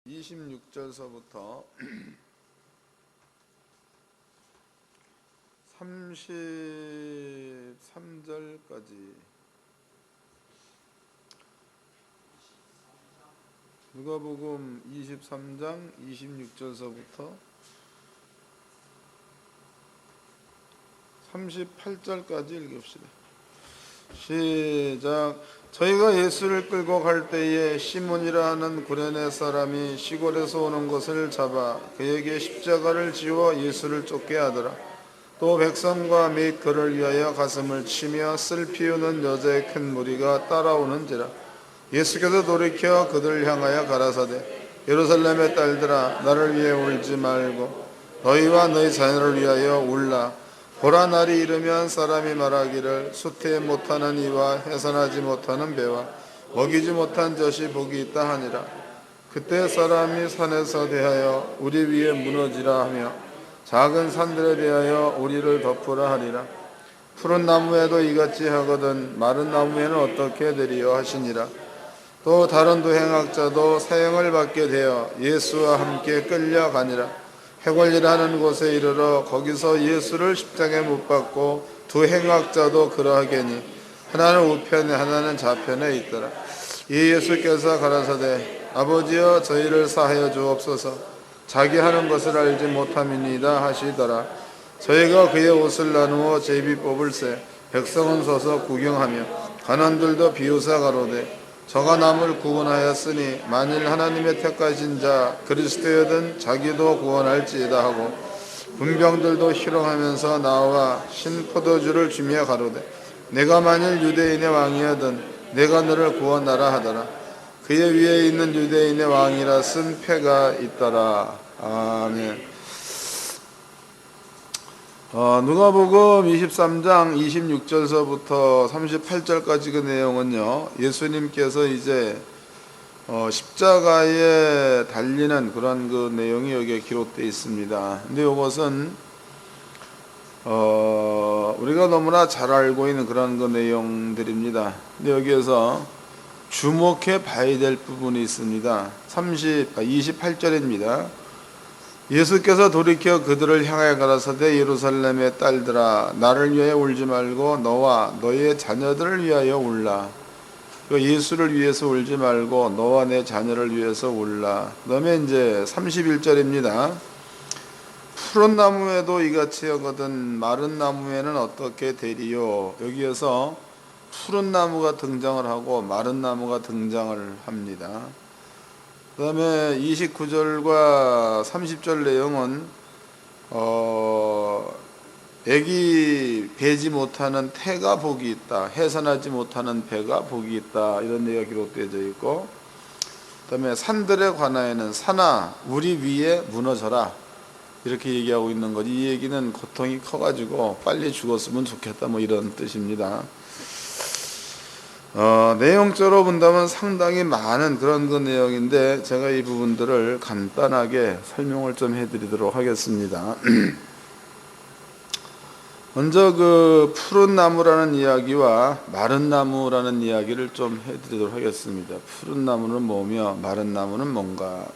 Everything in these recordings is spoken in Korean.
26절서부터 33절까지 누가복음 23장 26절서부터 38절까지 읽읍시다. 시작. 저희가 예수를 끌고 갈 때에 시몬이라 하는 구레네 사람이 시골에서 오는 것을 잡아 그에게 십자가를 지워 예수를 쫓게 하더라. 또 백성과 및 그를 위하여 가슴을 치며 슬피우는 여자의 큰 무리가 따라오는지라. 예수께서 돌이켜 그들을 향하여 가라사대 예루살렘의 딸들아, 나를 위해 울지 말고 너희와 너희 자녀를 위하여 울라. 보라, 날이 이르면 사람이 말하기를 수태 못하는 이와 해산하지 못하는 배와 먹이지 못한 젖이 복이 있다 하니라. 그때 사람이 산에서 대하여 우리 위에 무너지라 하며 작은 산들에 대하여 우리를 덮으라 하리라. 푸른 나무에도 이같이 하거든 마른 나무에는 어떻게 되리요 하시니라. 또 다른 두 행악자도 사형을 받게 되어 예수와 함께 끌려가니라. 해골이라는 곳에 이르러 거기서 예수를 십자가에 못 박고 두 행악자도 그러하게니 하나는 우편에 하나는 좌편에 있더라. 이 예수께서 가라사대 아버지여 저희를 사하여 주옵소서, 자기 하는 것을 알지 못함이니이다 하시더라. 저희가 그의 옷을 나누어 제비 뽑을새 백성은 서서 구경하며 관원들도 비웃어 가로되 저가 남을 구원하였으니 만일 하나님의 택하신 자 그리스도여든 자기도 구원할지이다 하고 군병들도 희롱하면서 나와 신포도주를 주며 가로되 내가 만일 유대인의 왕이여든 내가 너를 구원하라 하더라. 그의 위에 있는 유대인의 왕이라 쓴 패가 있더라. 아멘. 누가복음 23장 26절서부터 38절까지 그 내용은요, 예수님께서 이제 십자가에 달리는 그런 그 내용이 여기에 기록되어 있습니다. 근데 이것은 우리가 너무나 잘 알고 있는 그런 그 내용들입니다. 근데 여기에서 주목해 봐야 될 부분이 있습니다. 28절입니다. 예수께서 돌이켜 그들을 향하여 가라사대 예루살렘의 딸들아, 나를 위하여 울지 말고 너와 너의 자녀들을 위하여 울라. 예수를 위해서 울지 말고 너와 내 자녀를 위해서 울라. 그다음에 이제 31절입니다. 푸른 나무에도 이같이 하거든 마른 나무에는 어떻게 되리요. 여기에서 푸른 나무가 등장을 하고 마른 나무가 등장을 합니다. 그 다음에 29절과 30절 내용은 애기 베지 못하는 태가 복이 있다, 해산하지 못하는 배가 복이 있다, 이런 얘기가 기록되어져 있고, 그 다음에 산들에 관하여는 산아 우리 위에 무너져라, 이렇게 얘기하고 있는 거지. 이 얘기는 고통이 커가지고 빨리 죽었으면 좋겠다, 뭐 이런 뜻입니다. 내용적으로 본다면 상당히 많은 그런 그 내용인데 제가 이 부분들을 간단하게 설명을 좀 해드리도록 하겠습니다. 먼저 그 푸른 나무라는 이야기와 마른 나무라는 이야기를 좀 해드리도록 하겠습니다. 푸른 나무는 뭐며 마른 나무는 뭔가.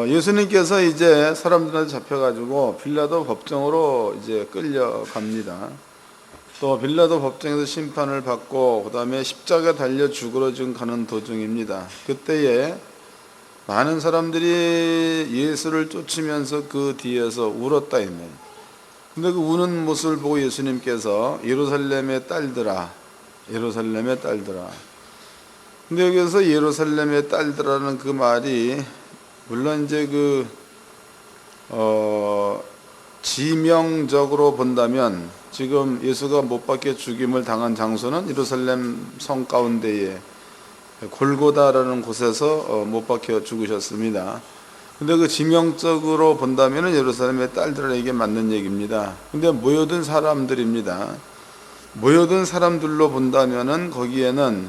예수님께서 이제 사람들한테 잡혀가지고 빌라도 법정으로 이제 끌려갑니다. 또 빌라도 법정에서 심판을 받고 그 다음에 십자가에 달려 죽으러 지금 가는 도중입니다. 그때에 많은 사람들이 예수를 쫓으면서 그 뒤에서 울었다 했네요. 근데 그 우는 모습을 보고 예수님께서 예루살렘의 딸들아, 예루살렘의 딸들아. 근데 여기서 예루살렘의 딸들아라는 그 말이 물론 이제 지명적으로 본다면 지금 예수가 못 박혀 죽임을 당한 장소는 예루살렘 성 가운데에 골고다라는 곳에서 못 박혀 죽으셨습니다. 근데 그 지명적으로 본다면 예루살렘의 딸들에게 맞는 얘기입니다. 근데 모여든 사람들입니다. 모여든 사람들로 본다면은 거기에는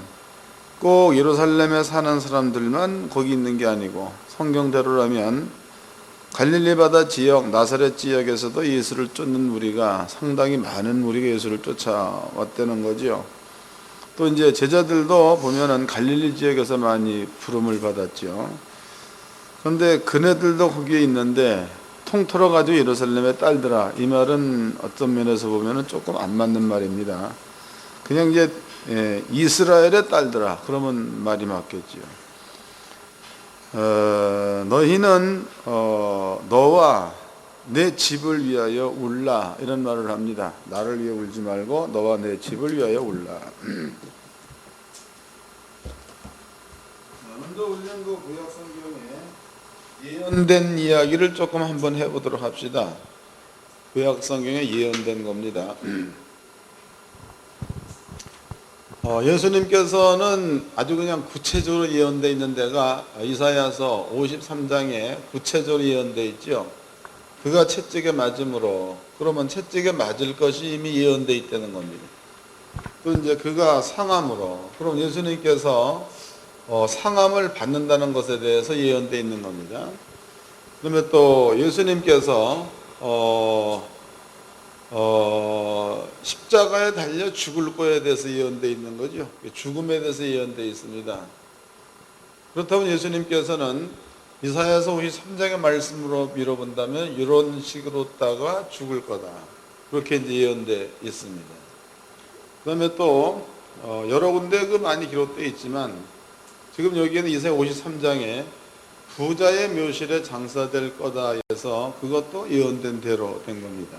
꼭 예루살렘에 사는 사람들만 거기 있는 게 아니고 성경대로라면 갈릴리 바다 지역 나사렛 지역에서도 예수를 쫓는 무리가 상당히 많은 무리가 예수를 쫓아왔다는 거죠. 또 이제 제자들도 보면은 갈릴리 지역에서 많이 부름을 받았죠. 그런데 그네들도 거기에 있는데 통틀어 가지고 예루살렘의 딸들아, 이 말은 어떤 면에서 보면은 조금 안 맞는 말입니다. 그냥 이제 이스라엘의 딸들아 그러면 말이 맞겠지요. 너희는 너와 내 집을 위하여 울라, 이런 말을 합니다. 나를 위해 울지 말고 너와 내 집을 위하여 울라. 먼저 울린 그 구약 성경에 예언된 이야기를 조금 한번 해보도록 합시다. 구약 성경에 예언된 겁니다. 예수님께서는 아주 그냥 구체적으로 예언되어 있는 데가 이사야서 53장에 구체적으로 예언되어 있죠. 그가 채찍에 맞음으로, 그러면 채찍에 맞을 것이 이미 예언되어 있다는 겁니다. 또 이제 그가 상함으로, 그럼 예수님께서 상함을 받는다는 것에 대해서 예언되어 있는 겁니다. 그다음에 또 예수님께서 십자가에 달려 죽을 거에 대해서 예언되어 있는 거죠. 죽음에 대해서 예언되어 있습니다. 그렇다면 예수님께서는 이사야서 53장의 말씀으로 밀어본다면 이런 식으로다가 죽을 거다, 그렇게 이제 예언되어 있습니다. 그 다음에 또 여러 군데 그 많이 기록되어 있지만 지금 여기에는 이사야 53장에 부자의 묘실에 장사될 거다 해서 그것도 예언된 대로 된 겁니다.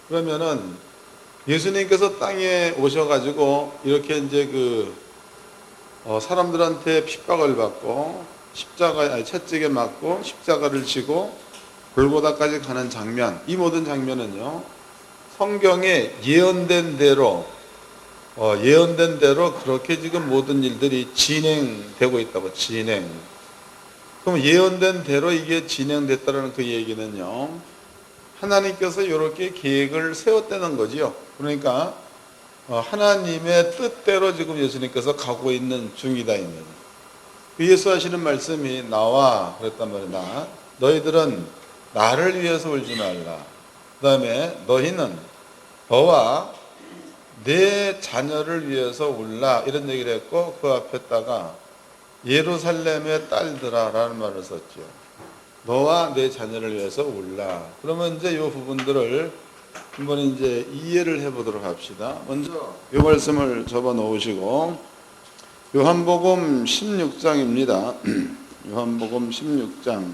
그러면은 예수님께서 땅에 오셔가지고 이렇게 이제 사람들한테 핍박을 받고 채찍에 맞고 십자가를 지고 골고다까지 가는 장면, 이 모든 장면은요 성경에 예언된 대로 그렇게 지금 모든 일들이 진행되고 있다고. 그럼 예언된 대로 이게 진행됐다는 그 얘기는요, 하나님께서 이렇게 계획을 세웠다는 거지요. 그러니까 하나님의 뜻대로 지금 예수님께서 가고 있는 중이다. 예수 하시는 말씀이 나와 그랬단 말이야. 너희들은 나를 위해서 울지 말라. 그 다음에 너희는 너와 내 자녀를 위해서 울라, 이런 얘기를 했고 그 앞에다가 예루살렘의 딸들아 라는 말을 썼죠. 너와 내 자녀를 위해서 울라. 그러면 이제 이 부분들을 한번 이제 이해를 해보도록 합시다. 먼저 이 말씀을 접어 놓으시고 요한복음 16장입니다. 요한복음 16장.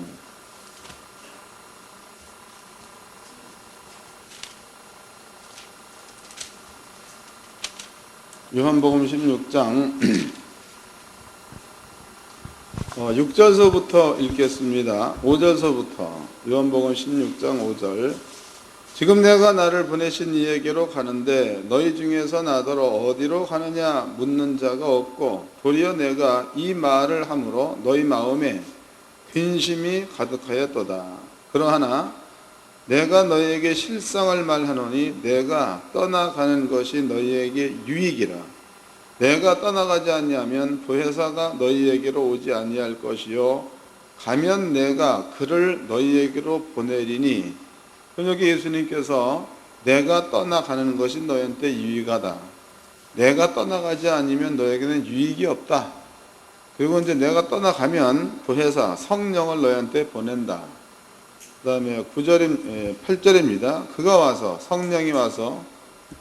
요한복음 16장 6절서부터 읽겠습니다. 5절서부터. 요한복음 16장 5절. 지금 내가 나를 보내신 이에게로 가는데 너희 중에서 나더러 어디로 가느냐 묻는 자가 없고 도리어 내가 이 말을 함으로 너희 마음에 근심이 가득하였도다. 그러하나 내가 너희에게 실상을 말하노니 내가 떠나가는 것이 너희에게 유익이라. 내가 떠나가지 아니하면 보혜사가 너희에게로 오지 아니할 것이요 가면 내가 그를 너희에게로 보내리니. 여기 예수님께서 내가 떠나가는 것이 너희한테 유익하다. 내가 떠나가지 않으면 너에게는 유익이 없다. 그리고 이제 내가 떠나가면 보혜사 성령을 너희한테 보낸다. 그 다음에 8절입니다. 그가 와서, 성령이 와서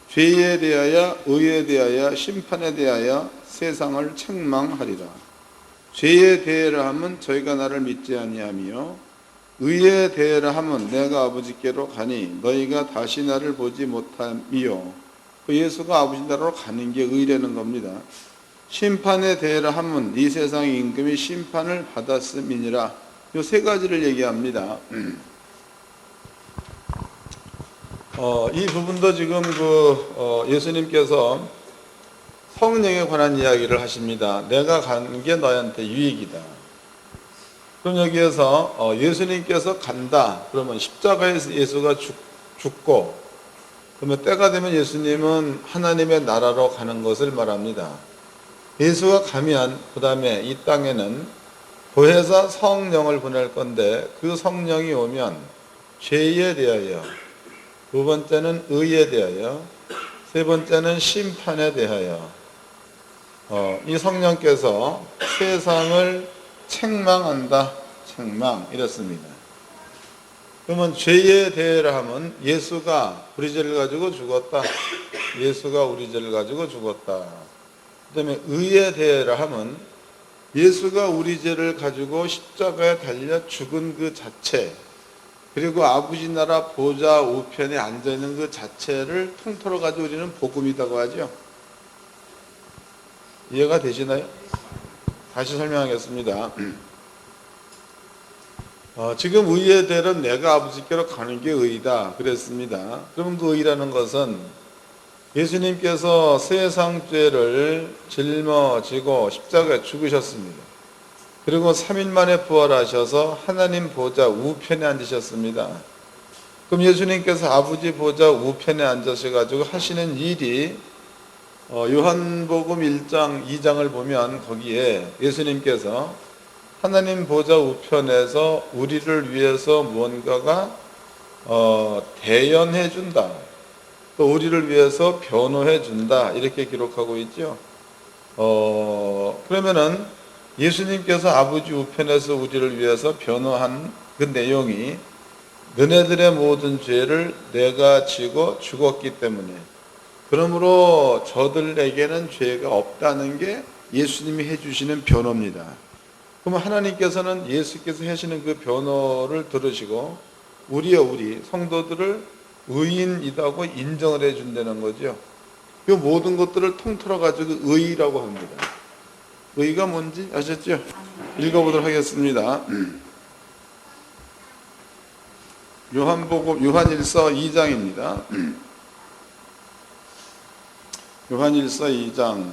죄에 대하여 의에 대하여 심판에 대하여 세상을 책망하리라. 죄에 대하여 하면 저희가 나를 믿지 아니하며 의에 대하여 하면 내가 아버지께로 가니 너희가 다시 나를 보지 못하미요. 그 예수가 아버지 나라로 가는 게 의라는 겁니다. 심판에 대하여 하면 이 세상의 임금이 심판을 받았음이니라. 이 세 가지를 얘기합니다. 이 부분도 지금 예수님께서 성령에 관한 이야기를 하십니다. 내가 가는 게 너한테 유익이다. 그럼 여기에서 예수님께서 간다. 그러면 십자가에서 예수가 죽고, 그러면 때가 되면 예수님은 하나님의 나라로 가는 것을 말합니다. 예수가 가면 그 다음에 이 땅에는 보혜사 성령을 보낼 건데 그 성령이 오면 죄에 대하여, 두 번째는 의에 대하여, 세 번째는 심판에 대하여, 이 성령께서 세상을 책망한다. 책망 이렇습니다. 그러면 죄에 대해라 하면 예수가 우리 죄를 가지고 죽었다. 예수가 우리 죄를 가지고 죽었다. 그 다음에 의에 대해라 하면 예수가 우리 죄를 가지고 십자가에 달려 죽은 그 자체, 그리고 아버지 나라 보좌 우편에 앉아있는 그 자체를 통틀어 가지고 우리는 복음이라고 하죠. 이해가 되시나요? 다시 설명하겠습니다. 지금 의에 대한 내가 아버지께로 가는 게 의다 그랬습니다. 그러면 그 의라는 것은 예수님께서 세상 죄를 짊어지고 십자가에 죽으셨습니다. 그리고 3일 만에 부활하셔서 하나님 보좌 우편에 앉으셨습니다. 그럼 예수님께서 아버지 보좌 우편에 앉으셔가지고 하시는 일이 요한복음 1장 2장을 보면 거기에 예수님께서 하나님 보좌 우편에서 우리를 위해서 무언가가 대연해 준다. 또 우리를 위해서 변호해 준다. 이렇게 기록하고 있죠. 그러면은 예수님께서 아버지 우편에서 우리를 위해서 변호한 그 내용이 너네들의 모든 죄를 내가 지고 죽었기 때문에, 그러므로 저들에게는 죄가 없다는 게 예수님이 해주시는 변호입니다. 그러면 하나님께서는 예수께서 하시는 그 변호를 들으시고 우리 성도들을 의인이라고 인정을 해준다는 거죠. 이 모든 것들을 통틀어 가지고 의라고 합니다. 의가 뭔지 아셨죠? 읽어보도록 하겠습니다. 요한일서 2장입니다. 요한일서 2장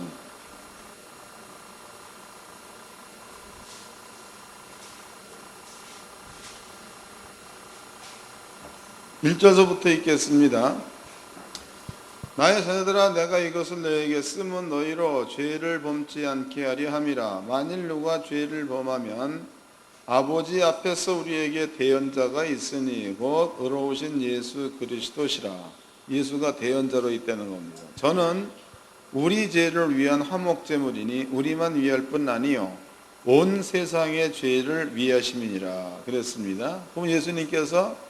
1절서부터 읽겠습니다. 나의 자녀들아, 내가 이것을 너에게 쓰면 너희로 죄를 범치 않게 하려 함이라. 만일 누가 죄를 범하면 아버지 앞에서 우리에게 대언자가 있으니 곧 의로우신 예수 그리스도시라. 예수가 대언자로 있다는 겁니다. 저는 우리 죄를 위한 화목제물이니 우리만 위할 뿐 아니요 온 세상의 죄를 위하심이니라 그랬습니다. 그럼 예수님께서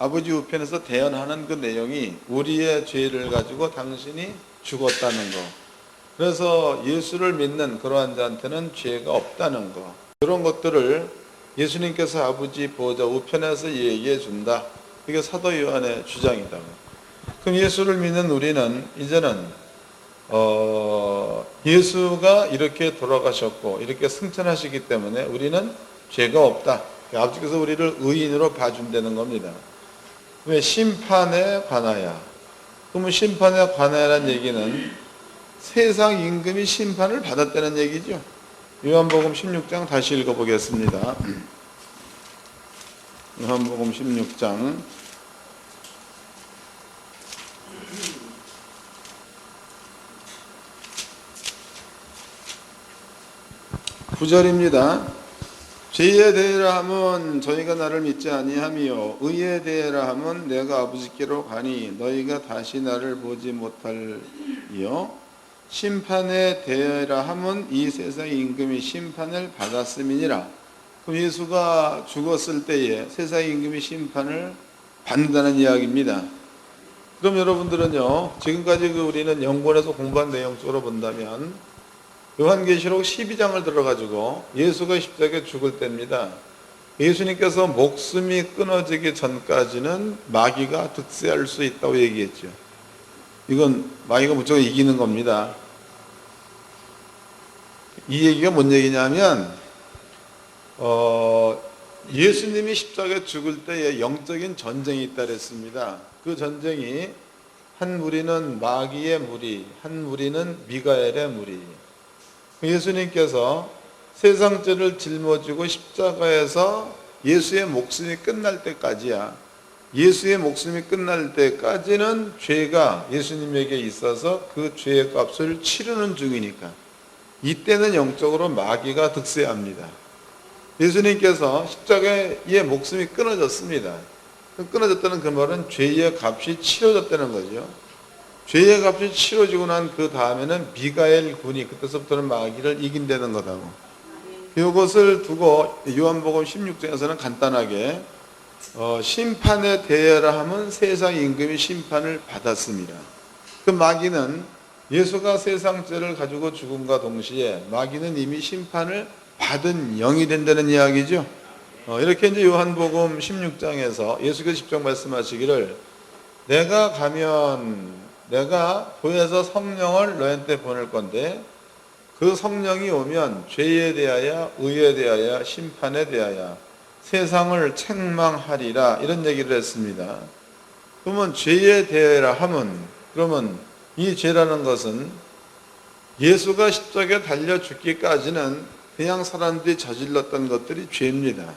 아버지 우편에서 대언하는 그 내용이 우리의 죄를 가지고 당신이 죽었다는 거. 그래서 예수를 믿는 그러한 자한테는 죄가 없다는 거. 그런 것들을 예수님께서 아버지 보좌 우편에서 얘기해 준다. 이게 사도 요한의 주장이다. 그럼 예수를 믿는 우리는 이제는 예수가 이렇게 돌아가셨고 이렇게 승천하시기 때문에 우리는 죄가 없다. 아버지께서 우리를 의인으로 봐준다는 겁니다. 왜? 심판에 관하여. 그러면 심판에 관하여라는 얘기는 세상 임금이 심판을 받았다는 얘기죠. 요한복음 16장 다시 읽어보겠습니다. 요한복음 16장 9절입니다. 죄에 대해라 하면 저희가 나를 믿지 아니하며 의에 대해라 하면 내가 아버지께로 가니 너희가 다시 나를 보지 못할이요 심판에 대해라 하면 이 세상의 임금이 심판을 받았음이니라. 그럼 예수가 죽었을 때에 세상의 임금이 심판을 받는다는 이야기입니다. 그럼 여러분들은요, 지금까지 우리는 영권에서 공부한 내용 쪽으로 본다면 요한계시록 12장을 들어가지고 예수가 십자가에 죽을 때입니다. 예수님께서 목숨이 끊어지기 전까지는 마귀가 득세할 수 있다고 얘기했죠. 이건 마귀가 무조건 이기는 겁니다. 이 얘기가 뭔 얘기냐면 예수님이 십자가에 죽을 때에 영적인 전쟁이 있다 그랬습니다. 그 전쟁이 한 무리는 마귀의 무리, 한 무리는 미가엘의 무리. 예수님께서 세상 죄를 짊어지고 십자가에서 예수의 목숨이 끝날 때까지야. 예수의 목숨이 끝날 때까지는 죄가 예수님에게 있어서 그 죄의 값을 치르는 중이니까 이때는 영적으로 마귀가 득세합니다. 예수님께서 십자가에 목숨이 끊어졌습니다. 끊어졌다는 그 말은 죄의 값이 치러졌다는 거죠. 죄의 값이 치러지고 난 그 다음에는 미가엘 군이 그때서부터는 마귀를 이긴다는 거다고. 이것을 두고 요한복음 16장에서는 간단하게 심판에 대하라 하면 세상 임금이 심판을 받았습니다. 그 마귀는 예수가 세상 죄를 가지고 죽음과 동시에 마귀는 이미 심판을 받은 영이 된다는 이야기죠. 이렇게 이제 요한복음 16장에서 예수께서 직접 말씀하시기를 내가 가면 내가 보혜사 성령을 너희한테 보낼 건데 그 성령이 오면 죄에 대하여 의에 대하여 심판에 대하여 세상을 책망하리라 이런 얘기를 했습니다. 그러면 죄에 대하여 하면 그러면 이 죄라는 것은 예수가 십자가에 달려 죽기까지는 그냥 사람들이 저질렀던 것들이 죄입니다.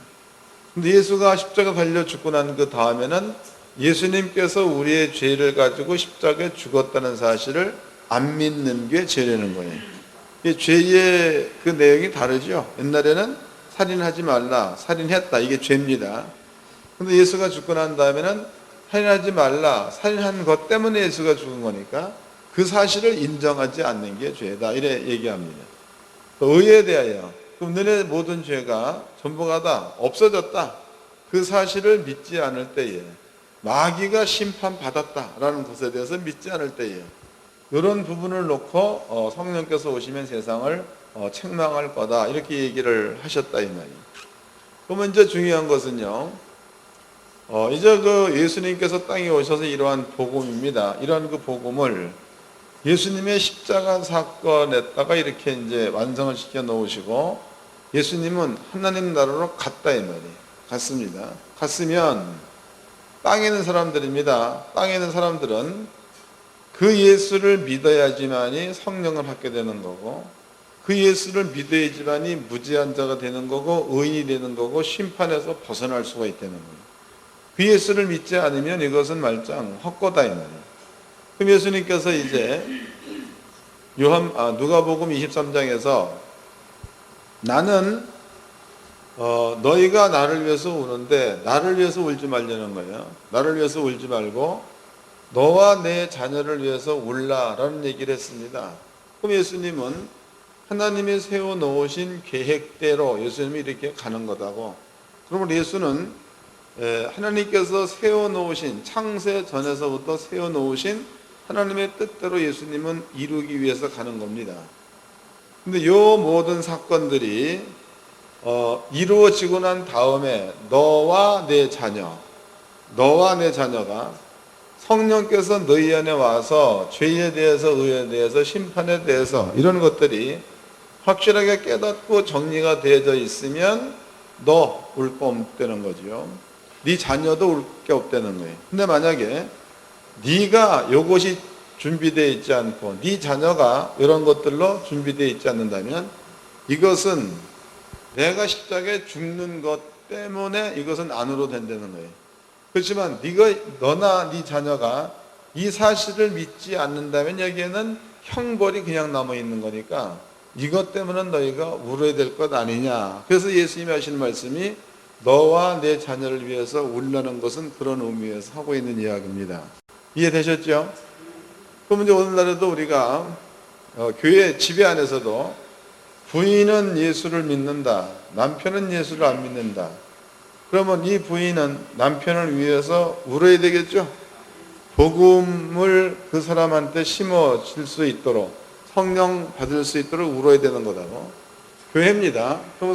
근데 예수가 십자가 달려 죽고 난 그 다음에는 예수님께서 우리의 죄를 가지고 십자가에 죽었다는 사실을 안 믿는 게 죄라는 거예요. 이 죄의 그 내용이 다르죠. 옛날에는 살인하지 말라, 살인했다, 이게 죄입니다. 근데 예수가 죽고 난 다음에는 살인하지 말라, 살인한 것 때문에 예수가 죽은 거니까 그 사실을 인정하지 않는 게 죄다, 이래 얘기합니다. 의에 대하여 그럼 너네 모든 죄가 전부가 다 없어졌다, 그 사실을 믿지 않을 때에 마귀가 심판받았다라는 것에 대해서 믿지 않을 때에 이런 부분을 놓고 성령께서 오시면 세상을 책망할 거다 이렇게 얘기를 하셨다 이 말이에요. 그러면 이제 중요한 것은요, 이제 그 예수님께서 땅에 오셔서 이러한 복음입니다. 이러한 그 복음을 예수님의 십자가 사건에다가 이렇게 이제 완성을 시켜 놓으시고 예수님은 하나님 나라로 갔다 이 말이에요. 갔습니다. 갔으면 땅에 있는 사람들입니다. 땅에 있는 사람들은 그 예수를 믿어야지만이 성령을 받게 되는 거고 그 예수를 믿어야지만이 무죄한 자가 되는 거고 의인이 되는 거고 심판에서 벗어날 수가 있다는 거예요. 그 예수를 믿지 않으면 이것은 말짱 헛거다 이 말이에요. 그럼 예수님께서 이제 누가복음 23장에서 나는 너희가 나를 위해서 우는데 나를 위해서 울지 말라는 거예요. 나를 위해서 울지 말고 너와 내 자녀를 위해서 울라라는 얘기를 했습니다. 그럼 예수님은 하나님이 세워놓으신 계획대로 예수님이 이렇게 가는 거다고. 그러면 예수는 하나님께서 세워놓으신 창세 전에서부터 세워놓으신 하나님의 뜻대로 예수님은 이루기 위해서 가는 겁니다. 근데 이 모든 사건들이 이루어지고 난 다음에 너와 내 자녀가 성령께서 너희 안에 와서 죄에 대해서 의에 대해서 심판에 대해서 이런 것들이 확실하게 깨닫고 정리가 되어져 있으면 너 울 거 없다는 거죠. 네 자녀도 울 게 없다는 거예요. 근데 만약에 네가 이것이 준비되어 있지 않고 네 자녀가 이런 것들로 준비되어 있지 않는다면 이것은 내가 십자가에 죽는 것 때문에 이것은 안으로 된다는 거예요. 그렇지만 너나 네 자녀가 이 사실을 믿지 않는다면 여기에는 형벌이 그냥 남아 있는 거니까 이것 때문에 너희가 울어야 될 것 아니냐. 그래서 예수님이 하시는 말씀이 너와 내 자녀를 위해서 울라는 것은 그런 의미에서 하고 있는 이야기입니다. 이해되셨죠? 그럼 이제 오늘날에도 우리가 교회 집회 안에서도 부인은 예수를 믿는다, 남편은 예수를 안 믿는다. 그러면 이 부인은 남편을 위해서 울어야 되겠죠? 복음을 그 사람한테 심어질 수 있도록 성령 받을 수 있도록 울어야 되는 거다고. 교회입니다. 그럼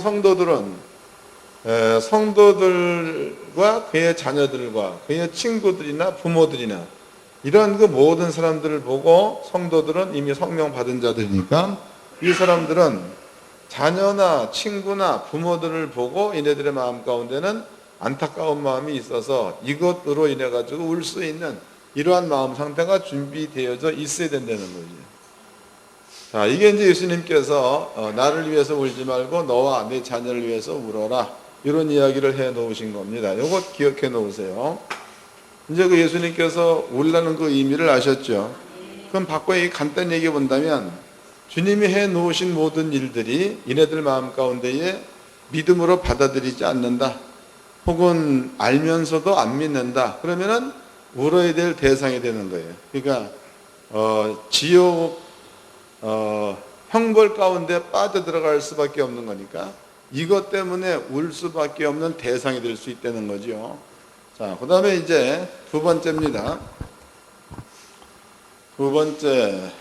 성도들과 그의 자녀들과 그의 친구들이나 부모들이나 이런 그 모든 사람들을 보고 성도들은 이미 성령 받은 자들이니까 이 사람들은 자녀나 친구나 부모들을 보고 이네들의 마음 가운데는 안타까운 마음이 있어서 이것으로 인해 가지고 울 수 있는 이러한 마음 상태가 준비되어져 있어야 된다는 거죠. 자, 이게 이제 예수님께서 나를 위해서 울지 말고 너와 내 자녀를 위해서 울어라 이런 이야기를 해 놓으신 겁니다. 이것 기억해 놓으세요. 이제 그 예수님께서 울라는 그 의미를 아셨죠? 그럼 바꿔 간단히 얘기해 본다면 주님이 해 놓으신 모든 일들이 이네들 마음 가운데에 믿음으로 받아들이지 않는다. 혹은 알면서도 안 믿는다. 그러면은 울어야 될 대상이 되는 거예요. 그러니까 지옥 형벌 가운데 빠져들어갈 수밖에 없는 거니까 이것 때문에 울 수밖에 없는 대상이 될 수 있다는 거죠. 자, 그 다음에 이제 두 번째입니다. 두 번째,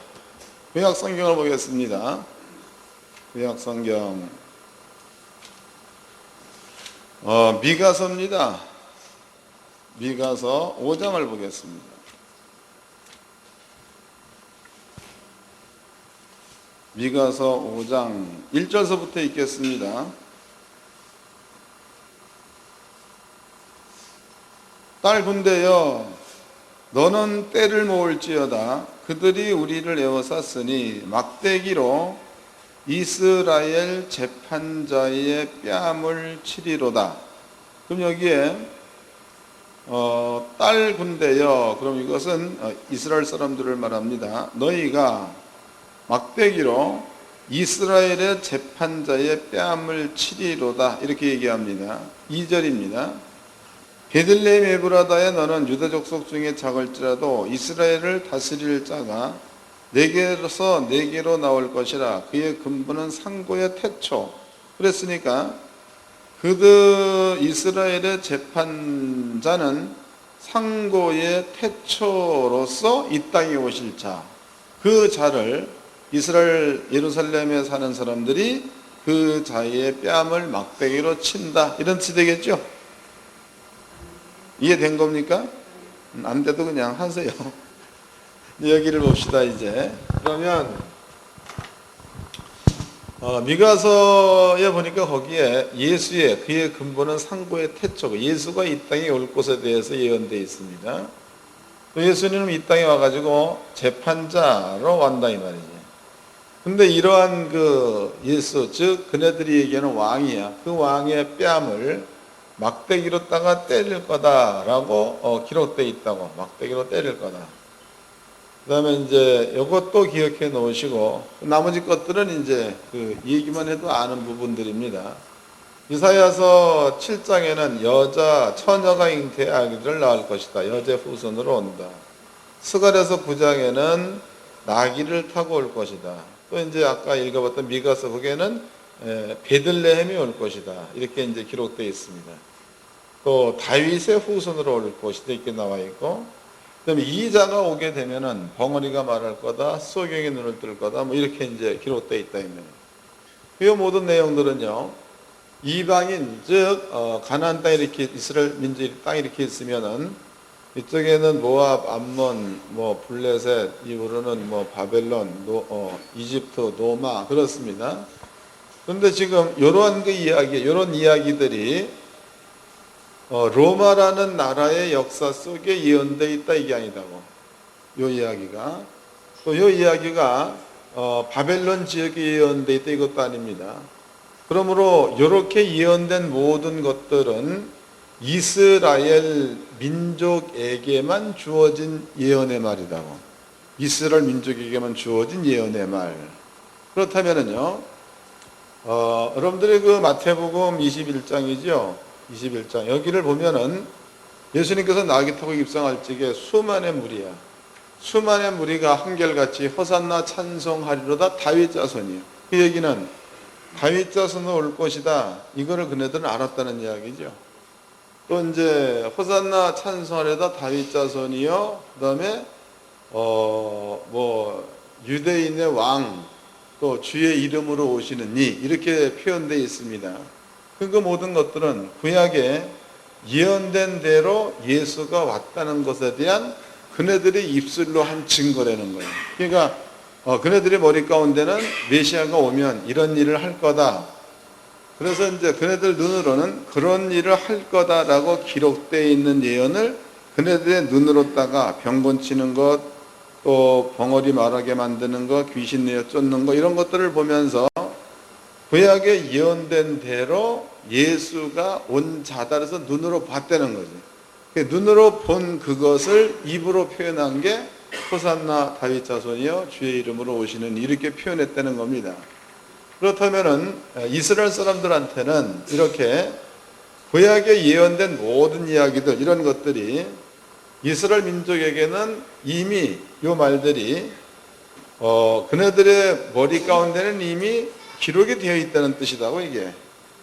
구약 성경을 보겠습니다. 구약 성경, 미가서입니다. 미가서 5장을 보겠습니다. 미가서 5장 1절서부터 읽겠습니다. 딸 군대여, 너는 때를 모을지어다. 그들이 우리를 에워쌌으니 막대기로 이스라엘 재판자의 뺨을 치리로다. 그럼 여기에 딸 군대여, 그럼 이것은 이스라엘 사람들을 말합니다. 너희가 막대기로 이스라엘의 재판자의 뺨을 치리로다, 이렇게 얘기합니다. 2절입니다. 베들레헴 에브라다에 너는 유다 족속 중에 작을지라도 이스라엘을 다스릴 자가 내게로서 내게로 나올 것이라. 그의 근본은 상고의 태초. 그랬으니까 이스라엘의 재판자는 상고의 태초로서 이 땅에 오실 자, 그 자를 이스라엘 예루살렘에 사는 사람들이 그 자의 뺨을 막대기로 친다, 이런 뜻이 되겠죠. 이해된 겁니까? 안 돼도 그냥 하세요. 여기를 봅시다. 이제 그러면 미가서에 보니까 거기에 예수의, 그의 근본은 상고의 태초, 예수가 이 땅에 올 곳에 대해서 예언되어 있습니다. 예수님은 이 땅에 와가지고 재판자로 왔다 이 말이지. 근데 이러한 그 예수, 즉 그네들이 얘기하는 왕이야. 그 왕의 뺨을 막대기로 따가 때릴 거다라고 기록되어 있다고. 막대기로 때릴 거다. 그 다음에 이제 이것도 기억해 놓으시고, 나머지 것들은 이제 그 얘기만 해도 아는 부분들입니다. 이사야서 7장에는 여자, 처녀가 잉태해 아기들을 낳을 것이다. 여자의 후손으로 온다. 스가랴서 9장에는 나귀를 타고 올 것이다. 또 이제 아까 읽어봤던 미가서 거기에는 베들레헴이 올 것이다. 이렇게 이제 기록되어 있습니다. 또 다윗의 후손으로 올 것이다. 이렇게 나와 있고, 그다음에 이자가 오게 되면은 벙어리가 말할 거다, 소경의 눈을 뜰 거다, 뭐 이렇게 이제 기록되어 있다 있는. 이 모든 내용들은요, 이방인, 즉 가나안 땅 이렇게 이스라엘 민족 땅 이렇게 있으면은 이쪽에는 모압, 암몬, 뭐 블레셋, 이후로는 뭐 바벨론, 이집트, 노마, 그렇습니다. 그런데 지금 이러한 그 이야기, 이런 이야기들이 로마라는 나라의 역사 속에 예언되어 있다, 이게 아니다고. 이 이야기가. 또 이 이야기가 바벨론 지역에 예언되어 있다, 이것도 아닙니다. 그러므로 이렇게 예언된 모든 것들은 이스라엘 민족에게만 주어진 예언의 말이라고. 이스라엘 민족에게만 주어진 예언의 말. 그렇다면은요, 여러분들이 그 마태복음 21장이죠. 21장. 여기를 보면은 예수님께서 나귀 타고 입성할 적에 수만의 무리야. 수만의 무리가 한결같이 호산나 찬송하리로다, 다윗 자손이에요. 그 얘기는 다윗 자손은 올 것이다. 이거를 그네들은 알았다는 이야기죠. 또 이제 호산나 찬송하리로다 다윗 자손이요. 그다음에 유대인의 왕, 또 주의 이름으로 오시는 이, 이렇게 표현되어 있습니다. 그 모든 것들은 구약에 예언된 대로 예수가 왔다는 것에 대한 그네들이 입술로 한 증거라는 거예요. 그러니까 그네들의 머리 가운데는 메시아가 오면 이런 일을 할 거다. 그래서 이제 그네들 눈으로는 그런 일을 할 거다라고 기록되어 있는 예언을 그네들의 눈으로다가 병 고치는 것, 또 벙어리 말하게 만드는 것, 귀신 내어 쫓는 것, 이런 것들을 보면서 구약에 예언된 대로 예수가 온 자다 해서 눈으로 봤다는 거지. 눈으로 본 그것을 입으로 표현한 게 호산나 다윗 자손이여 주의 이름으로 오시는, 이렇게 표현했다는 겁니다. 그렇다면은 이스라엘 사람들한테는 이렇게 구약에 예언된 모든 이야기들, 이런 것들이 이스라엘 민족에게는 이미 이 말들이 그네들의 머리 가운데는 이미 기록이 되어 있다는 뜻이다고. 이게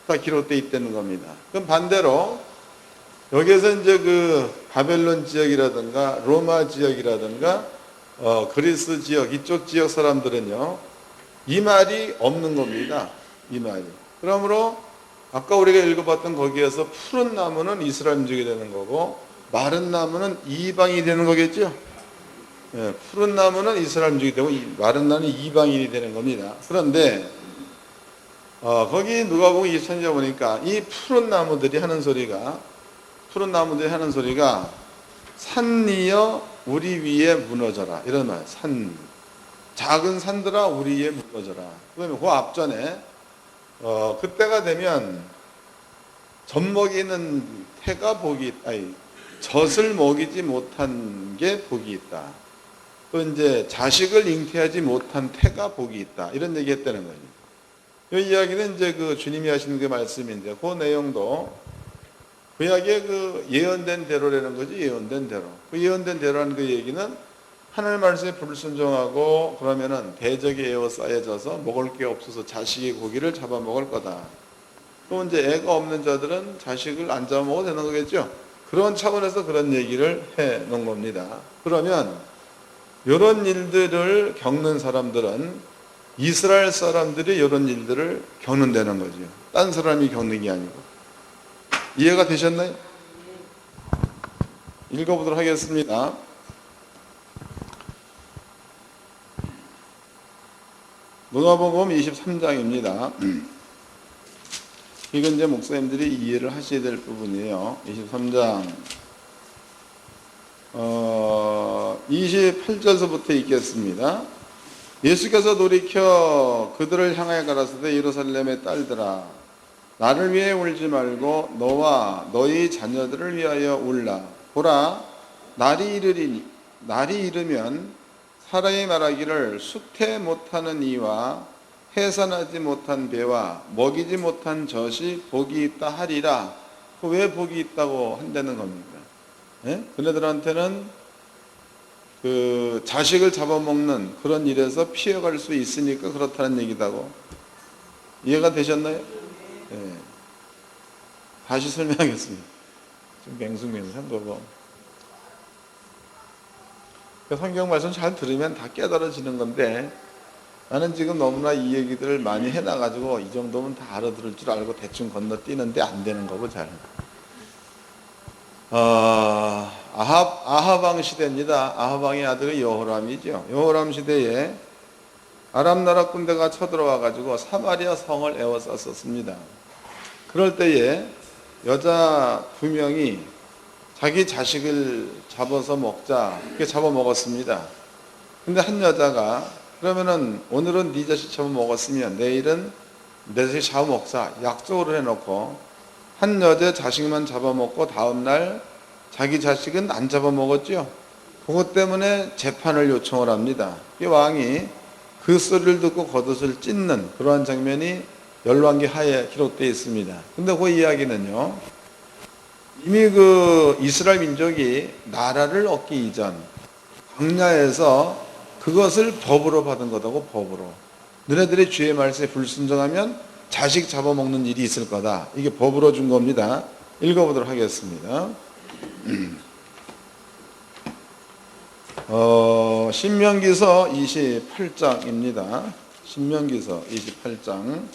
다 기록되어 있다는 겁니다. 그럼 반대로 여기에서 이제 그 바벨론 지역이라든가 로마 지역이라든가 그리스 지역 이쪽 지역 사람들은요 이 말이 없는 겁니다. 이 말이. 그러므로 아까 우리가 읽어봤던 거기에서 푸른 나무는 이스라엘 민족이 되는 거고 마른 나무는 이방이 되는 거겠죠. 예, 푸른 나무는 이스라엘 민족이 되고 마른 나무는 이방인이 되는 겁니다. 그런데 거기 누가복음 23장 보니까 이 푸른 나무들이 하는 소리가 산이여 우리 위에 무너져라 이런 말. 작은 산들아 우리 위에 무너져라. 그러면 그 앞전에 그때가 되면 젖을 먹이지 못한 게 복이 있다. 또 이제 자식을 잉태하지 못한 태가 복이 있다. 이런 얘기 했다는 거죠. 이 이야기는 이제 그 주님이 하시는 그 말씀인데 그 내용도 그 이야기의 그 예언된 대로라는 거지. 예언된 대로. 그 예언된 대로라는 그 얘기는 하늘 말씀에 불순종하고 그러면은 대적이 에워싸여져서 먹을 게 없어서 자식의 고기를 잡아먹을 거다. 또 이제 애가 없는 자들은 자식을 안 잡아먹어도 되는 거겠죠. 그런 차원에서 그런 얘기를 해 놓은 겁니다. 그러면 이런 일들을 겪는 사람들은 이스라엘 사람들이 이런 일들을 겪는다는 거죠. 딴 사람이 겪는 게 아니고. 이해가 되셨나요? 읽어보도록 하겠습니다. 누가복음 23장입니다. 이건 이제 목사님들이 이해를 하셔야 될 부분이에요. 23장 28절서부터 읽겠습니다. 예수께서 돌이켜 그들을 향하여 가라사대 예루살렘의 딸들아 나를 위해 울지 말고 너와 너희 자녀들을 위하여 울라. 보라 날이 이르면 사람이 말하기를 수태 못하는 이와 해산하지 못한 배와 먹이지 못한 젖이 복이 있다 하리라. 왜 복이 있다고 한다는 겁니까? 예? 그네들한테는 그 자식을 잡아먹는 그런 일에서 피해갈 수 있으니까 그렇다는 얘기다고. 이해가 되셨나요? 예. 다시 설명하겠습니다. 좀 맹숭맹숭한 거고. 성경 말씀 잘 들으면 다 깨달아지는 건데 나는 지금 너무나 이 얘기들을 많이 해놔가지고 이 정도면 다 알아들을 줄 알고 대충 건너뛰는데 안 되는 거고 잘. 아하방 시대입니다. 아하방의 아들이 여호람이죠. 여호람 시대에 아람 나라 군대가 쳐들어와가지고 사마리아 성을 에워쌌었습니다. 그럴 때에 여자 2명이 자기 자식을 잡아서 먹자 이렇게 잡아먹었습니다. 근데 한 여자가 그러면은 오늘은 네 자식 잡아먹었으면 내일은 내 자식 잡아먹자 약속을 해놓고 한 여자 자식만 잡아먹고 다음날 자기 자식은 안 잡아먹었죠. 그것 때문에 재판을 요청을 합니다. 이 왕이 그 소리를 듣고 겉옷을 찢는 그러한 장면이 열왕기 하에 기록되어 있습니다. 근데 그 이야기는요, 이미 그 이스라엘 민족이 나라를 얻기 이전 광야에서 그것을 법으로 받은 거다고. 법으로 너네들의 주의 말씀에 불순종하면 자식 잡아먹는 일이 있을 거다. 이게 법으로 준 겁니다. 읽어보도록 하겠습니다. 신명기서 28장입니다. 신명기서 28장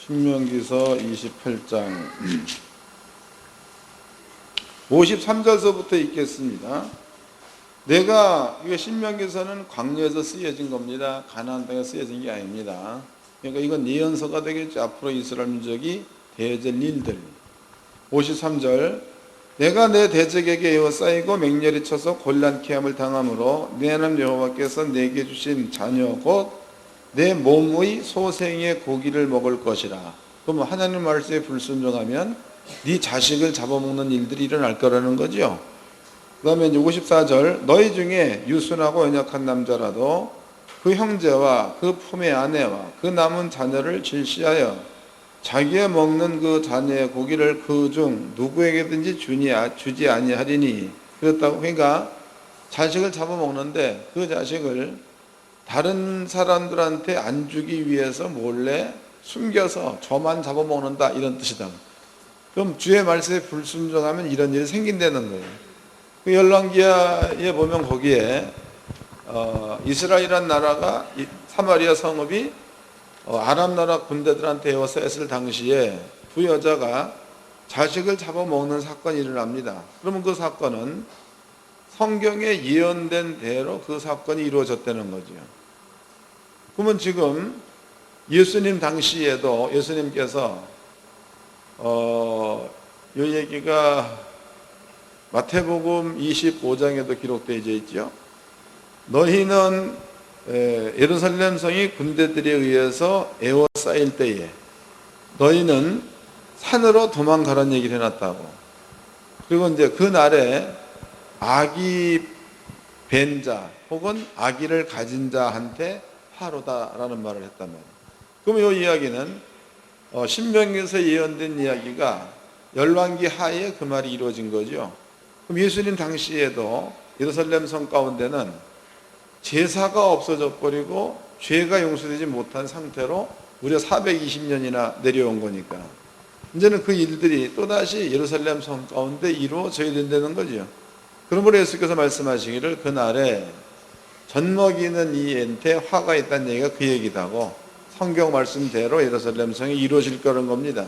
신명기서 28장 53절서부터 읽겠습니다. 이게 신명기서는 광야에서 쓰여진 겁니다. 가나안 땅에 쓰여진 게 아닙니다. 그러니까 이건 예언서가 되겠죠. 앞으로 이스라엘 민족이 대될 일들. 53절 내가 내 대적에게 에워싸이고 맹렬히 쳐서 곤란케 함을 당함으로 내 하나님 여호와께서 내게 주신 자녀 곧 내 몸의 소생의 고기를 먹을 것이라. 그럼 하나님 말씀에 불순종하면 네 자식을 잡아먹는 일들이 일어날 거라는 거죠. 그 다음에 이제 54절, 너희 중에 유순하고 연약한 남자라도 그 형제와 그 품의 아내와 그 남은 자녀를 질시하여 자기의 먹는 그 자녀의 고기를 그 중 누구에게든지 주지 아니하리니. 그렇다고. 그러니까 자식을 잡아먹는데 그 자식을 다른 사람들한테 안 주기 위해서 몰래 숨겨서 저만 잡아먹는다, 이런 뜻이다. 그럼 주의 말씀에 불순종하면 이런 일이 생긴다는 거예요. 그 열왕기하에 보면 거기에 이스라엘이라는 나라가 사마리아 성읍이 아람 나라 군대들한테 에워싸였을 당시에 두 여자가 자식을 잡아먹는 사건이 일어납니다. 그러면 그 사건은 성경에 예언된 대로 그 사건이 이루어졌다는 거죠. 그러면 지금 예수님 당시에도 예수님께서 이 얘기가 마태복음 25장에도 기록되어 있죠. 너희는 예루살렘 성이 군대들에 의해서 에워싸일 때에 너희는 산으로 도망가라는 얘기를 해놨다고. 그리고 이제 그 날에 아기 뵌 자 혹은 아기를 가진 자한테 화로다라는 말을 했단 말이에요. 그럼 이 이야기는 신명기에서 예언된 이야기가 열왕기 하에 그 말이 이루어진 거죠. 그럼 예수님 당시에도 예루살렘 성 가운데는 제사가 없어져 버리고 죄가 용서되지 못한 상태로 무려 420년이나 내려온 거니까 이제는 그 일들이 또다시 예루살렘 성 가운데 이루어져야 된다는 거죠. 그러므로 예수께서 말씀하시기를 그날에 젖먹이는 이한테 화가 있다는 얘기가 그 얘기다고, 성경 말씀대로 예루살렘 성이 이루어질 거라는 겁니다.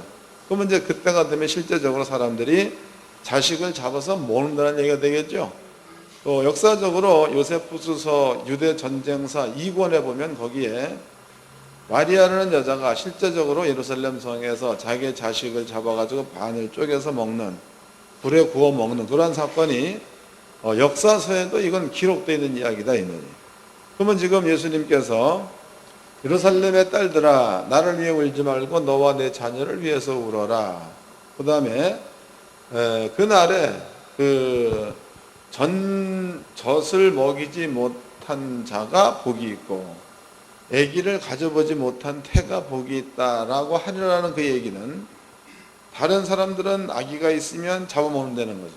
그러면 이제 그때가 되면 실제적으로 사람들이 자식을 잡아서 먹는다는 얘기가 되겠죠. 또 역사적으로 요세푸스서 유대 전쟁사 2권에 보면 거기에 마리아라는 여자가 실제적으로 예루살렘 성에서 자기의 자식을 잡아가지고 반을 쪼개서 먹는, 불에 구워 먹는 그러한 사건이 역사서에도 이건 기록되어 있는 이야기다, 이 말이에요. 그러면 지금 예수님께서 예루살렘의 딸들아 나를 위해 울지 말고 너와 내 자녀를 위해서 울어라. 그 다음에 그날에 젖을 먹이지 못한 자가 복이 있고 아기를 가져보지 못한 태가 복이 있다라고 하리라는 그 얘기는, 다른 사람들은 아기가 있으면 잡아먹는다는 거죠.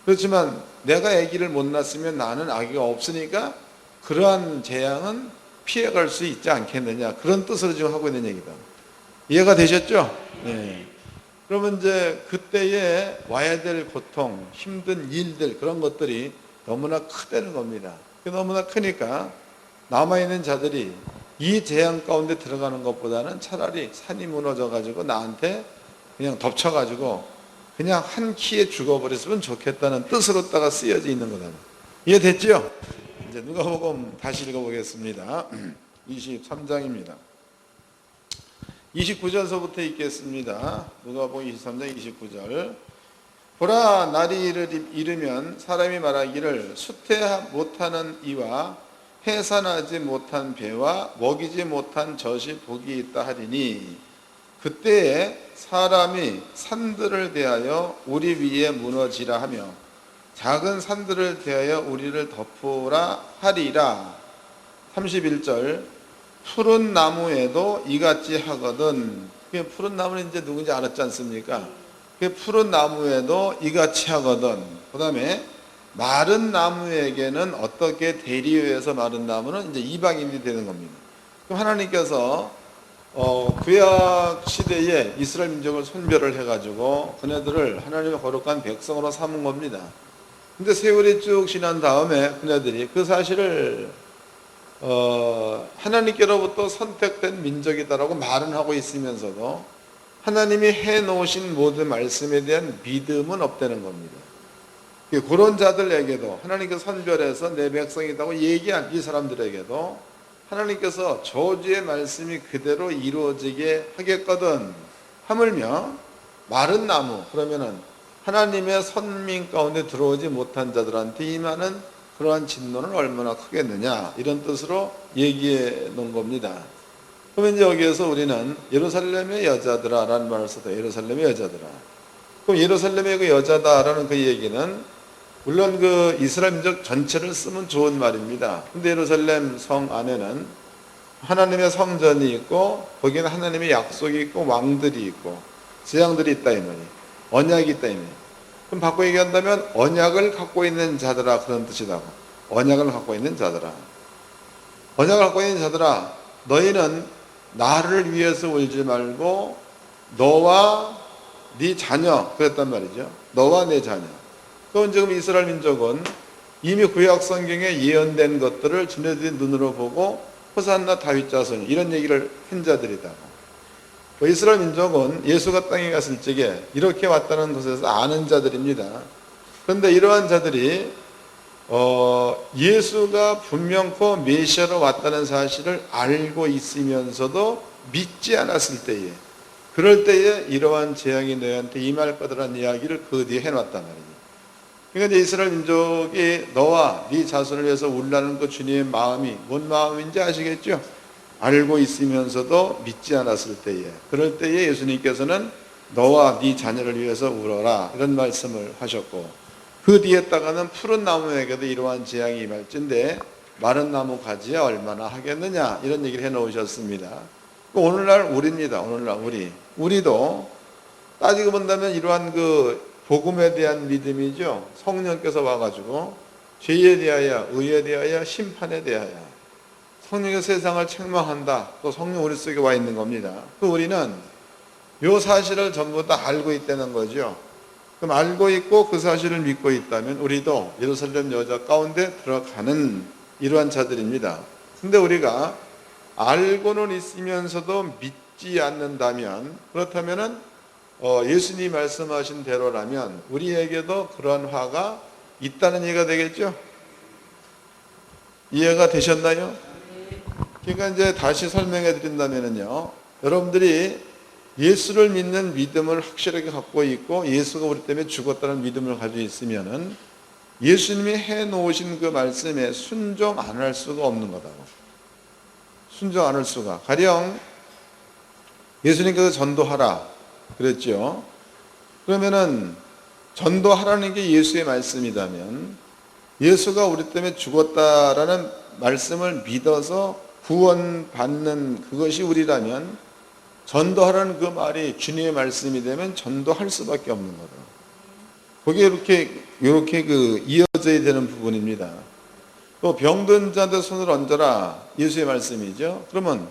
그렇지만 내가 아기를 못 낳았으면 나는 아기가 없으니까 그러한 재앙은 피해갈 수 있지 않겠느냐, 그런 뜻으로 지금 하고 있는 얘기다. 이해가 되셨죠? 네. 그러면 이제 그때에 와야 될 고통, 힘든 일들, 그런 것들이 너무나 크다는 겁니다. 너무나 크니까 남아있는 자들이 이 재앙 가운데 들어가는 것보다는 차라리 산이 무너져가지고 나한테 그냥 덮쳐가지고 그냥 한 키에 죽어버렸으면 좋겠다는 뜻으로다가 쓰여져 있는 거다. 이해됐죠? 이제 누가복음 다시 읽어보겠습니다. 23장입니다. 29절서부터 읽겠습니다. 누가복음 23장 29절. 보라, 날이 이르면 사람이 말하기를 수태 못하는 이와 해산하지 못한 배와 먹이지 못한 젖이 복이 있다 하리니 그때에 사람이 산들을 대하여 우리 위에 무너지라 하며 작은 산들을 대하여 우리를 덮으라 하리라. 31절. 푸른 나무에도 이같이 하거든. 푸른 나무는 이제 누군지 알았지 않습니까? 푸른 나무에도 이같이 하거든. 그 다음에 마른 나무에게는 어떻게 대리해서 마른 나무는 이제 이방인이 되는 겁니다. 그럼 하나님께서 구약 시대에 이스라엘 민족을 선별을 해가지고 그네들을 하나님의 거룩한 백성으로 삼은 겁니다. 근데 세월이 쭉 지난 다음에 그네들이 그 사실을 하나님께로부터 선택된 민족이다라고 말은 하고 있으면서도 하나님이 해놓으신 모든 말씀에 대한 믿음은 없다는 겁니다. 그런 자들에게도 하나님께서 선별해서 내 백성이라고 얘기한 이 사람들에게도 하나님께서 저주의 말씀이 그대로 이루어지게 하겠거든. 하물며 마른 나무, 그러면은 하나님의 선민 가운데 들어오지 못한 자들한테 임하는 그러한 진노는 얼마나 크겠느냐, 이런 뜻으로 얘기해 놓은 겁니다. 그러면 이제 여기에서 우리는 예루살렘의 여자들아 라는 말을 써도 예루살렘의 여자들아. 그럼 예루살렘의 그 여자다라는 그 얘기는 물론 그 이스라엘 민족 전체를 쓰면 좋은 말입니다. 근데 예루살렘 성 안에는 하나님의 성전이 있고 거기는 하나님의 약속이 있고 왕들이 있고 재앙들이 있다 이 말이에요. 언약이 있다 이 말이에요. 그럼 바꿔 얘기한다면 언약을 갖고 있는 자들아 그런 뜻이라고. 언약을 갖고 있는 자들아. 언약을 갖고 있는 자들아 너희는 나를 위해서 울지 말고 너와 네 자녀 그랬단 말이죠. 너와 내 자녀. 그럼 지금 이스라엘 민족은 이미 구약 성경에 예언된 것들을 지네들이 눈으로 보고 호산나 다윗 자손 이런 얘기를 한 자들이다. 이스라엘 민족은 예수가 땅에 갔을 적에 이렇게 왔다는 것에서 아는 자들입니다. 그런데 이러한 자들이 예수가 분명코 메시아로 왔다는 사실을 알고 있으면서도 믿지 않았을 때에 그럴 때에 이러한 재앙이 너희한테 임할 거다라는 이야기를 그 뒤에 해놨단 말이에요. 그러니까 이제 이스라엘 민족이 너와 네 자손을 위해서 울라는 그 주님의 마음이 뭔 마음인지 아시겠죠? 알고 있으면서도 믿지 않았을 때에 그럴 때에 예수님께서는 너와 네 자녀를 위해서 울어라 이런 말씀을 하셨고 그 뒤에다가는 푸른 나무에게도 이러한 재앙이 임할진데 마른 나무 가지야 얼마나 하겠느냐 이런 얘기를 해놓으셨습니다. 오늘날 우리입니다. 오늘날 우리도 따지고 본다면 이러한 그 복음에 대한 믿음이죠. 성령께서 와가지고 죄에 대하여 의에 대하여 심판에 대하여 성령의 세상을 책망한다. 또 성령 우리 속에 와 있는 겁니다. 그 우리는 이 사실을 전부 다 알고 있다는 거죠. 그럼 알고 있고 그 사실을 믿고 있다면 우리도 예루살렘 여자 가운데 들어가는 이러한 자들입니다. 근데 우리가 알고는 있으면서도 믿지 않는다면 그렇다면은 예수님이 말씀하신 대로라면 우리에게도 그런 화가 있다는 얘기가 되겠죠? 이해가 되셨나요? 그러니까 이제 다시 설명해 드린다면요. 여러분들이 예수를 믿는 믿음을 확실하게 갖고 있고 예수가 우리 때문에 죽었다는 믿음을 가지고 있으면은 예수님이 해 놓으신 그 말씀에 순종 안 할 수가 없는 거다고. 순종 안 할 수가. 가령 예수님께서 전도하라 그랬죠. 그러면은 전도하라는 게 예수의 말씀이라면 예수가 우리 때문에 죽었다라는 말씀을 믿어서 구원받는 그것이 우리라면 전도하라는 그 말이 주님의 말씀이 되면 전도할 수밖에 없는 거다. 그게 이렇게 그 이어져야 되는 부분입니다. 또 병든 자들 손을 얹어라 예수의 말씀이죠. 그러면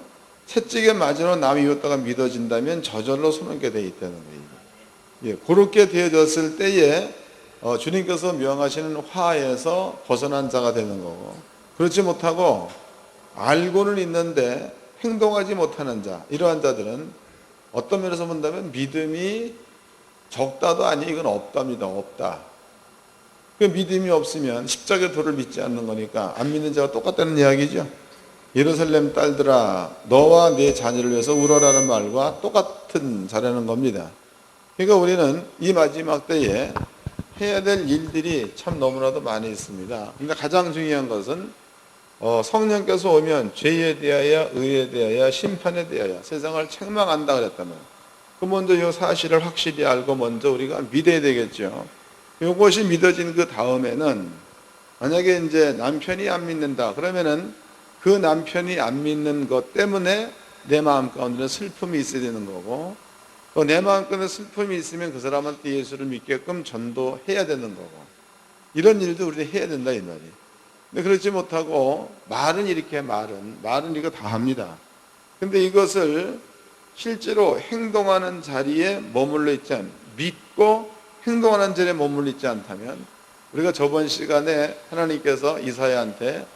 채찍에 맞으러 남이 이었다가 믿어진다면 저절로 손 얹게 돼 있다는 거예요. 예, 그렇게 되어졌을 때에 주님께서 명하시는 화에서 벗어난 자가 되는 거고 그렇지 못하고 알고는 있는데 행동하지 못하는 자 이러한 자들은 어떤 면에서 본다면 믿음이 적다도 아니 이건 없답니다. 없다. 그 믿음이 없으면 십자가의 도를 믿지 않는 거니까 안 믿는 자와 똑같다는 이야기죠. 예루살렘 딸들아 너와 네 자녀를 위해서 울어라는 말과 똑같은 자라는 겁니다. 그러니까 우리는 이 마지막 때에 해야 될 일들이 참 너무나도 많이 있습니다. 근데 가장 중요한 것은 성령께서 오면 죄에 대하여 의에 대하여 심판에 대하여 세상을 책망한다 그랬다면 그 먼저 이 사실을 확실히 알고 먼저 우리가 믿어야 되겠죠. 이것이 믿어진 그 다음에는 만약에 이제 남편이 안 믿는다 그러면은 그 남편이 안 믿는 것 때문에 내 마음 가운데 슬픔이 있어야 되는 거고 또 내 마음 가운데 슬픔이 있으면 그 사람한테 예수를 믿게끔 전도해야 되는 거고 이런 일도 우리가 해야 된다 이 말이에요. 근데 그렇지 못하고 말은 이렇게 말은 이거 다 합니다. 근데 이것을 실제로 행동하는 자리에 머물러 있지 믿고 행동하는 자리에 머물러 있지 않다면 우리가 저번 시간에 하나님께서 이사야한테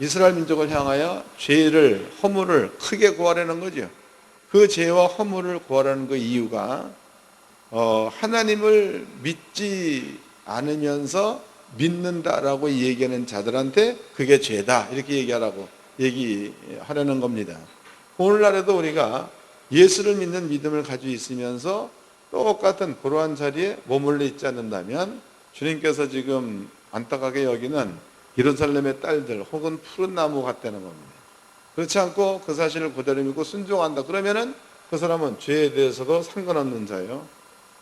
이스라엘 민족을 향하여 죄를 허물을 크게 고하라는 거죠. 그 죄와 허물을 고하라는 그 이유가 하나님을 믿지 않으면서 믿는다라고 얘기하는 자들한테 그게 죄다 이렇게 얘기하려는 겁니다. 오늘날에도 우리가 예수를 믿는 믿음을 가지고 있으면서 똑같은 그러한 자리에 머물러 있지 않는다면 주님께서 지금 안타깝게 여기는 예루살렘의 딸들 혹은 푸른 나무 같다는 겁니다. 그렇지 않고 그 사실을 그대로 믿고 순종한다 그러면은 그 사람은 죄에 대해서도 상관없는 자예요.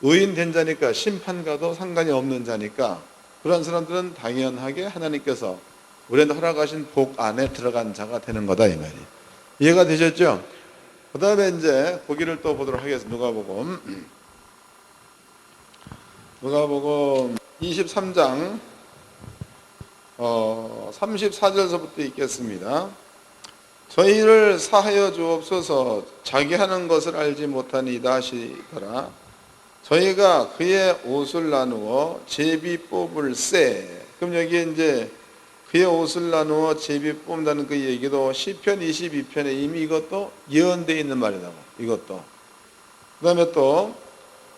의인 된 자니까 심판과도 상관이 없는 자니까 그런 사람들은 당연하게 하나님께서 우리한테 허락하신 복 안에 들어간 자가 되는 거다 이 말이에요. 이해가 되셨죠? 그 다음에 이제 보기를 또 보도록 하겠습니다. 누가복음 23장 34절서부터 읽겠습니다. 저희를 사하여 주옵소서. 자기 하는 것을 알지 못하니이다 하시더라. 저희가 그의 옷을 나누어 제비 뽑을세. 그럼 여기에 이제 그의 옷을 나누어 제비 뽑는다는 그 얘기도 시편 22편에 이미 이것도 예언되어 있는 말이라고. 이것도. 그 다음에 또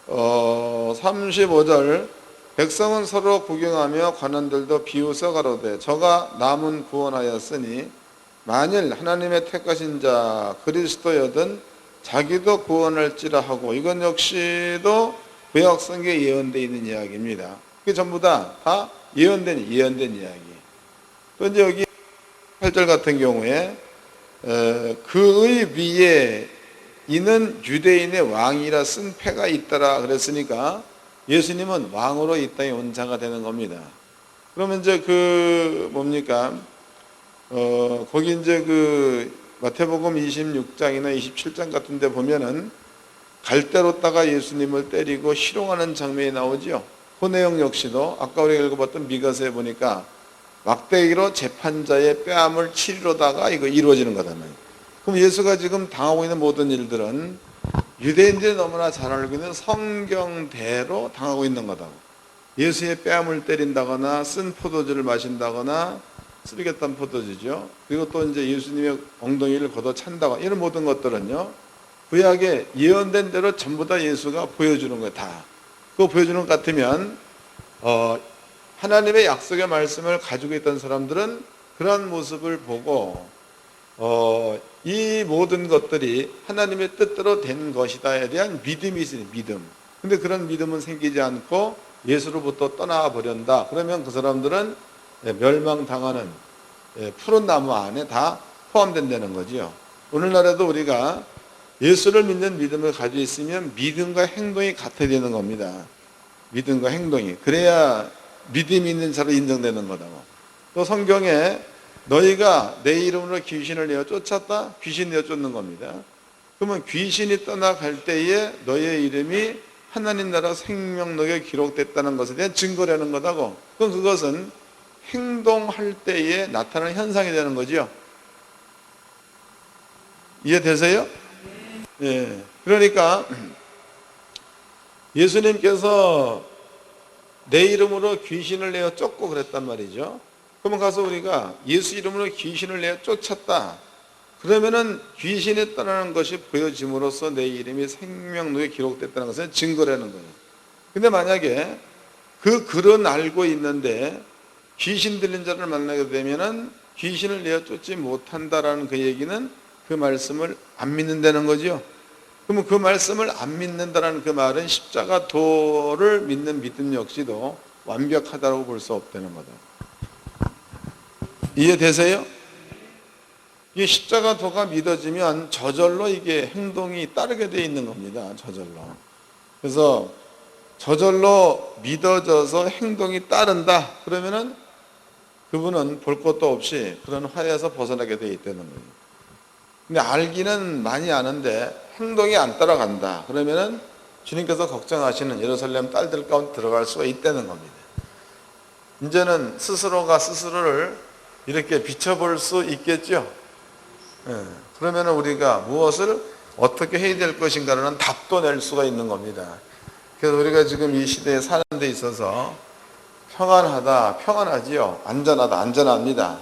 35절 백성은 서로 구경하며 관원들도 비웃어 가로되 저가 남은 구원하였으니 만일 하나님의 택하신 자 그리스도여든 자기도 구원할지라 하고, 이건 역시도 구약성경에 예언되어 있는 이야기입니다. 그게 전부 다 예언된 이야기. 또 이제 여기 8절 같은 경우에 그의 위에 이는 유대인의 왕이라 쓴 패가 있더라 그랬으니까 예수님은 왕으로 이 땅에 온 자가 되는 겁니다. 그러면 이제 거기 이제 마태복음 26장이나 27장 같은 데 보면은 갈대로다가 예수님을 때리고 희롱하는 장면이 나오죠. 그 내용 역시도 아까 우리가 읽어봤던 미가서에 보니까 막대기로 재판자의 뺨을 치리로다가 이거 이루어지는 거다. 그럼 예수가 지금 당하고 있는 모든 일들은 유대인들이 너무나 잘 알고 있는 성경대로 당하고 있는 거다. 예수의 뺨을 때린다거나 쓴 포도주를 마신다거나 쓰리겠다는 포도주죠. 그리고 또 이제 예수님의 엉덩이를 걷어찬다거나 이런 모든 것들은요, 구약에 예언된 대로 전부 다 예수가 보여주는 거예요. 다. 그거 보여주는 것 같으면 하나님의 약속의 말씀을 가지고 있던 사람들은 그러한 모습을 보고 이 모든 것들이 하나님의 뜻대로 된 것이다에 대한 믿음이 있으니 믿음. 근데 그런 믿음은 생기지 않고 예수로부터 떠나버린다. 그러면 그 사람들은 멸망당하는 푸른 나무 안에 다 포함된다는 거죠. 오늘날에도 우리가 예수를 믿는 믿음을 가지고 있으면 믿음과 행동이 같아야 되는 겁니다. 믿음과 행동이. 그래야 믿음이 있는 자로 인정되는 거다고. 또 성경에 너희가 내 이름으로 귀신을 내어 쫓았다? 귀신 내어 쫓는 겁니다. 그러면 귀신이 떠나갈 때에 너희의 이름이 하나님 나라 생명록에 기록됐다는 것에 대한 증거라는 거다고. 그럼 그것은 행동할 때에 나타나는 현상이 되는 거죠. 이해되세요? 예. 그러니까 예수님께서 내 이름으로 귀신을 내어 쫓고 그랬단 말이죠. 그러면 가서 우리가 예수 이름으로 귀신을 내어 쫓았다. 그러면은 귀신이 떠나는 것이 보여짐으로써 내 이름이 생명록에 기록됐다는 것은 증거라는 거예요. 근데 만약에 그 글은 알고 있는데 귀신 들린 자를 만나게 되면은 귀신을 내어 쫓지 못한다라는 그 얘기는 그 말씀을 안 믿는다는 거죠. 그러면 그 말씀을 안 믿는다라는 그 말은 십자가 도를 믿는 믿음 역시도 완벽하다고 볼 수 없다는 거다. 이해되세요? 이 십자가 도가 믿어지면 저절로 이게 행동이 따르게 되어 있는 겁니다. 저절로. 그래서 저절로 믿어져서 행동이 따른다. 그러면은 그분은 볼 것도 없이 그런 화에서 벗어나게 되어 있다는 거예요. 근데 알기는 많이 아는데 행동이 안 따라간다. 그러면은 주님께서 걱정하시는 예루살렘 딸들 가운데 들어갈 수가 있다는 겁니다. 이제는 스스로가 스스로를 이렇게 비춰볼 수 있겠죠. 그러면은 우리가 무엇을 어떻게 해야 될 것인가라는 답도 낼 수가 있는 겁니다. 그래서 우리가 지금 이 시대에 사는 데 있어서 평안하지요. 안전하다, 안전합니다.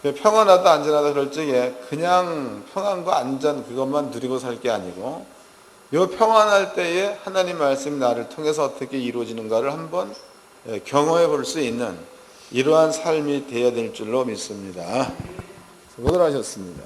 평안하다, 안전하다 그럴 적에 그냥 평안과 안전 그것만 누리고 살 게 아니고 이 평안할 때에 하나님 말씀이 나를 통해서 어떻게 이루어지는가를 한번 경험해 볼 수 있는 이러한 삶이 되어야 될 줄로 믿습니다. 수고들 하셨습니다.